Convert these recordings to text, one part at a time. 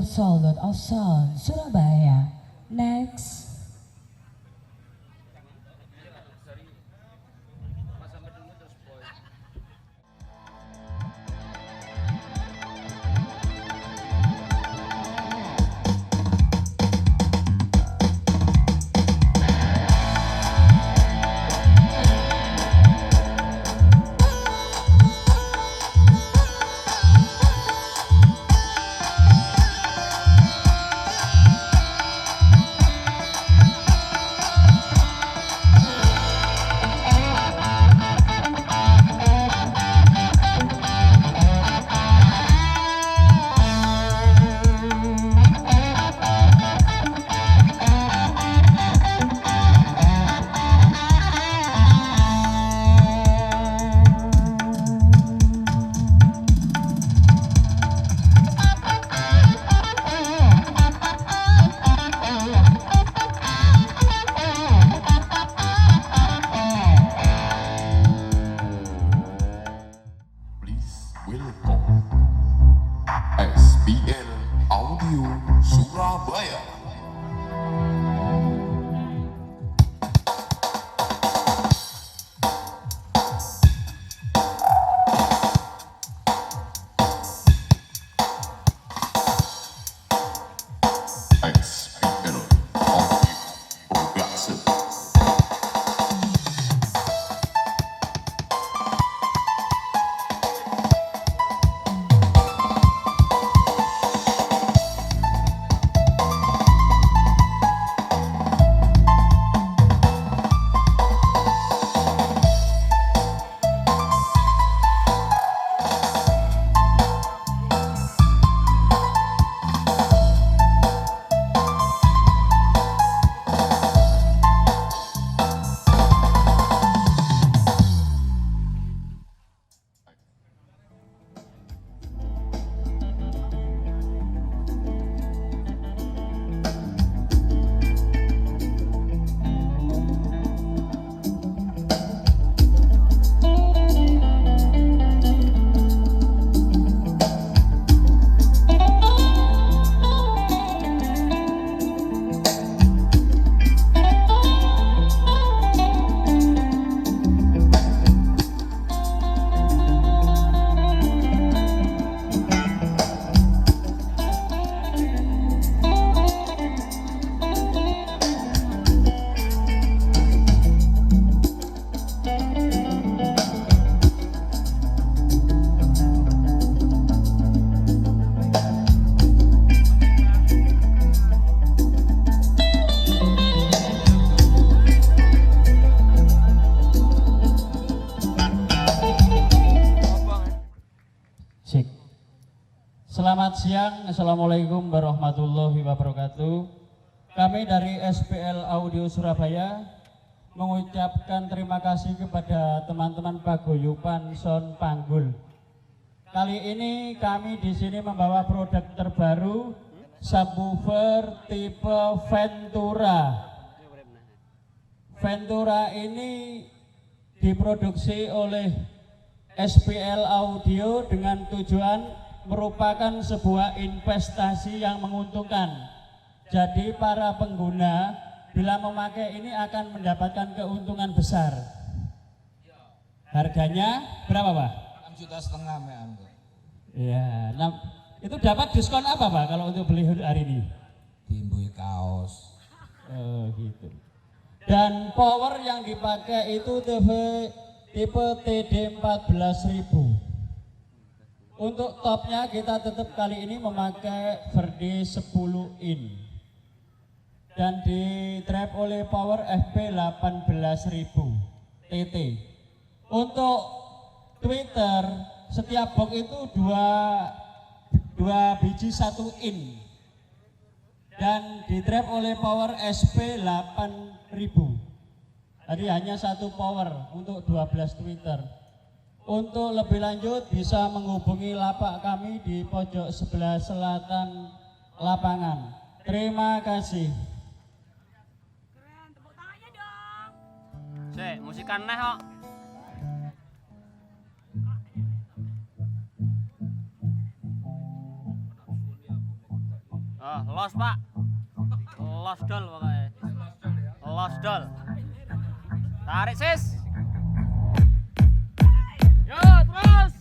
Absolute of Sound Surabaya. Next. Surabaya. Experimental Production. Selamat siang, Assalamualaikum warahmatullahi wabarakatuh. Kami dari SPL Audio Surabaya mengucapkan terima kasih kepada teman-teman paguyuban Sound Panggul. Kali ini kami di sini membawa produk terbaru, subwoofer tipe Ventura. Ventura ini diproduksi oleh SPL Audio dengan tujuan merupakan sebuah investasi yang menguntungkan. Jadi para pengguna bila memakai ini akan mendapatkan keuntungan besar. Harganya berapa, Pak? 6,5 juta mean. Ya, nah, itu dapat diskon apa, Pak, kalau untuk beli hari ini? Timbui kaos. Oh, gitu. Dan power yang dipakai itu tipe TD 14.000. Untuk topnya kita tetap kali ini memakai Verde 10 in dan di drive oleh power FP 18.000 TT. Untuk tweeter setiap box itu dua biji 1 in dan di drive oleh power SP 8.000. Tadi hanya satu power untuk 12 tweeter. Untuk lebih lanjut bisa menghubungi lapak kami di pojok sebelah selatan lapangan. Terima kasih. Keren, tepuk tangannya dong. Sik, musikan neh kok. Los Pak. Los dol pokoknya. Los dol. Tarik sis. Yo terus.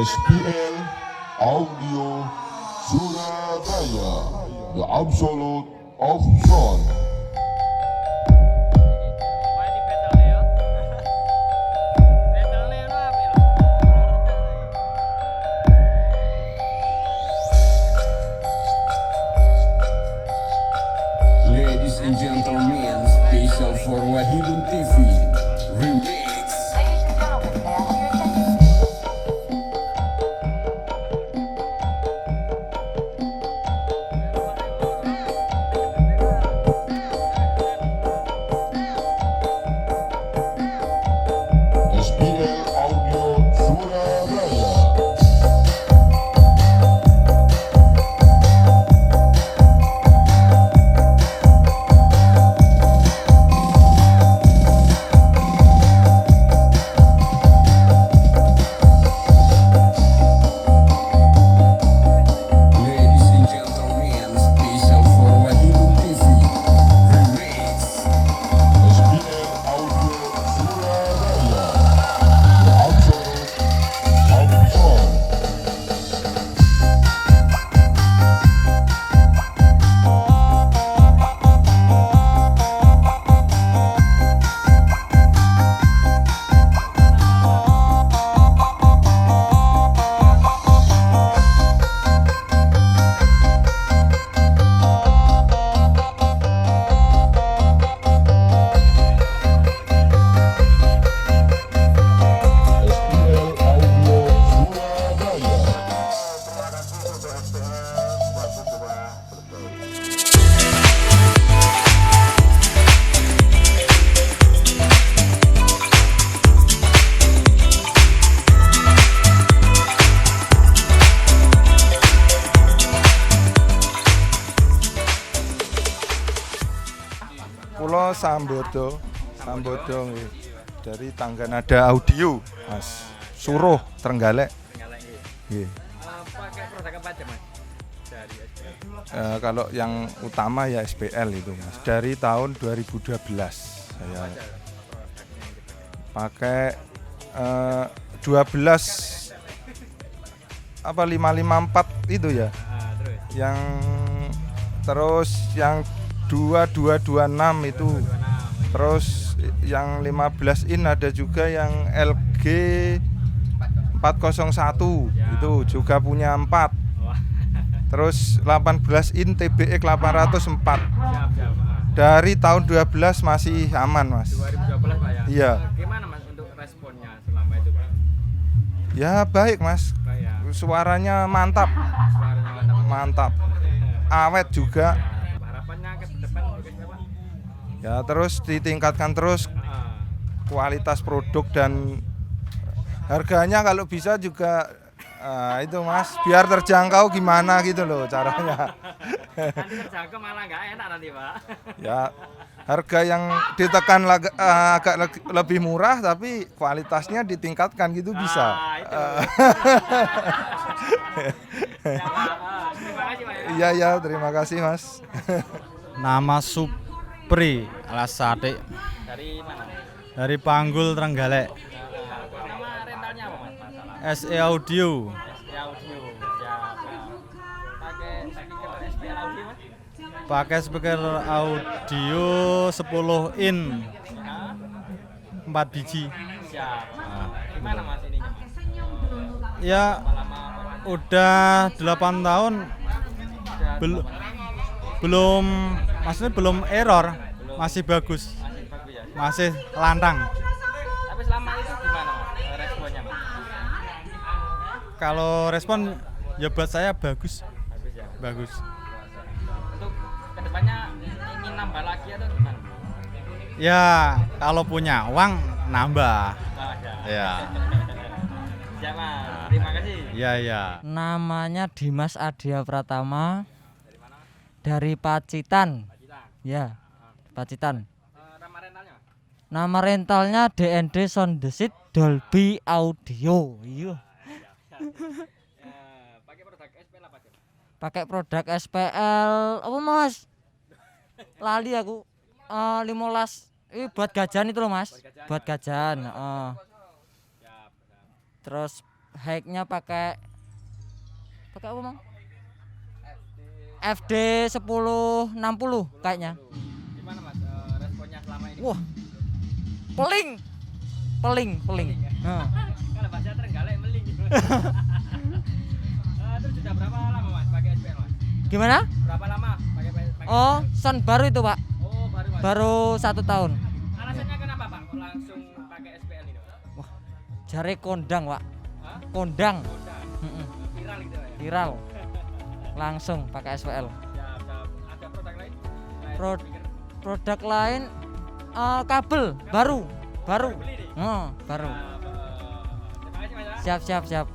SPL Audio Surabaya, the absolute of sound. Wah, ini battle ya. Battle-nya ono apik lho. Ladies and gentlemen, special for Wahidun TV Remix. SPL Audio Surabaya. Ladies and gentlemen, special for Wahidun TV Remix. SPL Audio Surabaya, the absolute of sound. SPL Audio Surabaya. Pulau Sambodo nggih. Dari Tangganada Audio, Mas. Suruh Trenggalek. Nggih. Pakai produk apa aja, Mas? Dari SPL. Kalau yang utama ya SPL itu, Mas. Dari tahun 2012 saya pakai 12 apa 554 itu ya. Terus Yang terus yang 2226 itu. Terus yang 15 in ada juga yang LG 401 itu juga punya 4. Terus 18 in TBX 804. siap. Dari tahun 12 masih aman, Mas. 2012, Pak ya. Iya. Gimana, Mas, untuk responnya selama itu, Pak? Ya baik, Mas. Pak ya. Suaranya mantap. Suaranya mantap. Mantap. Awet juga. Harapannya ke depan bagaimana, Pak? Ya terus ditingkatkan terus kualitas produk dan harganya kalau bisa juga itu, Mas, biar terjangkau gimana gitu loh caranya. Nanti terjangkau malah nggak enak nanti, Pak. Ya harga yang ditekan agak lebih murah tapi kualitasnya ditingkatkan gitu bisa. Itu. Terima kasih, Pak ya. Iya ya, terima kasih, Mas. Nama Supri alias Sate Dari mana? dari Panggul Trenggalek. Nama rentalnya apa, Mas? Masalah. SE Audio SPL Audio. Siap. Pakai speaker SPL Audio, Mas? pakai speaker audio 10 in 4 biji. Siap. Gimana, Mas, ininya, Mas? Ya Lama udah 8 tahun belum maksudnya belum error, masih bagus, masih bagus ya. masih lantang. Tapi selama itu gimana, Mas? Responnya, Mas? Kalau respon ya buat saya bagus, Bagus ya. bagus. Untuk kedepannya ingin nambah lagi atau gimana? Ya kalau punya uang nambah. Nah, Ya. Siap, Mas. Terima kasih. Ya ya. Namanya Dimas Adia Pratama dari Pacitan. Ya, Pacitan. Nama rentalnya, Mas? Nama rentalnya DND Soundset Dolby Audio. Iya. Pakai produk SPL apa aja, Mas? Pakai produk SPL apa, Mas? Lali aku. 15. Ini buat gajan itu loh, Mas. Buat gajan, Siap. Terus high-nya pakai apa Bang? FD 1060 kayaknya. Gimana Mas responnya selama ini? Wah. Peling. Heeh. Kalau bahasa Trenggalek meling gitu. Terus sudah berapa lama Mas pakai SPL Mas? Gimana? Berapa lama pakai Oh, sound baru itu, Pak. Oh, baru Mas. Baru 1 tahun. Alasannya kenapa Pak kok langsung pakai SPL ini? Wah, jare kondang, Pak. Hah? Kondang. Udah. Mm-mm. Viral gitu ya. Viral. Langsung pakai SPL. Ya, ada produk lain? Selain Pro- speaker? Produk lain kabel baru. Beli nih? Baru. Terima kasih Mas ya. Siap.